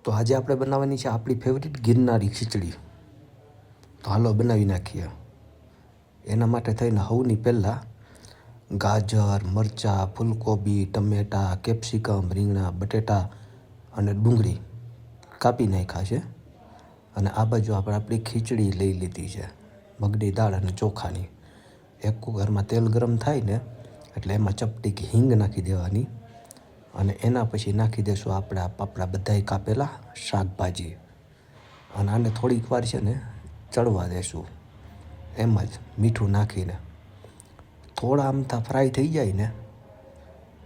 તો આજે આપણે બનાવવાની છે આપણી ફેવરિટ ગિરનારી ખીચડી. તો હાલો બનાવી નાખીએ. એના માટે થઈને સૌની પહેલાં ગાજર, મરચાં, ફૂલકોબી, ટમેટાં, કેપ્સિકમ, રીંગણા, બટેટા અને ડુંગળી કાપી નાખ્યા છે. અને આ બાજુ આપણે આપણી ખીચડી લઈ લીધી છે, મગની દાળ અને ચોખાની. એક કુકરમાં તેલ ગરમ થાય ને એટલે એમાં ચપટી હિંગ નાખી દેવાની અને એના પછી નાખી દઈશું આપણા બધાય કાપેલા શાકભાજી અને આને થોડીક વાર છે ને ચડવા દેશું. એમ જ મીઠું નાખીને થોડા અમથા ફ્રાય થઈ જાય ને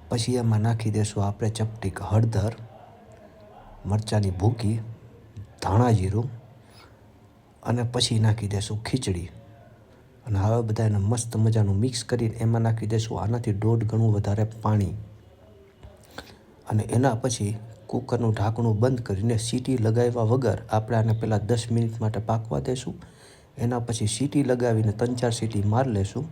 પછી એમાં નાખી દઈશું આપણે ચપટીક હળદર, મરચાંની ભૂકી, ધાણા જીરું અને પછી નાખી દઈશું ખીચડી. અને હવે બધાને મસ્ત મજાનું મિક્સ કરીને એમાં નાખી દઈશું આનાથી 1.5 ગણું વધારે પાણી. અને એના પછી કૂકરનું ઢાંકણું બંધ કરીને સીટી લગાવ્યા વગર આપણે આને પહેલાં 10 મિનિટ માટે પાકવા દઈશું. એના પછી સીટી લગાવીને 3-4 સીટી મારી લેશું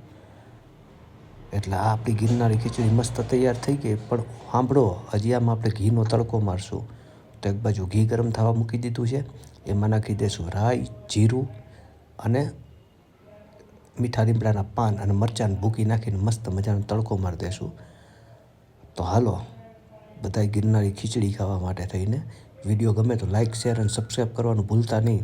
એટલે આ આપણી ગિરનારી ખીચડી મસ્ત તૈયાર થઈ ગઈ. પણ સાંભળો, હજી આમાં આપણે ઘીનો તડકો મારશું. તો એક બાજુ ઘી ગરમ થવા મૂકી દીધું છે, એમાં નાખી દઈશું રાઈ, જીરું અને મીઠા લીમડાના પાન અને મરચાંની ભૂકી નાખીને મસ્ત મજાનો તડકો મારી દઈશું. તો હાલો બધાય ગિરનારી ખીચડી ખાવા માટે થઈને વિડીયો ગમે તો લાઇક, શેર અને સબસ્ક્રાઈબ કરવાનું ભૂલતા નહીં.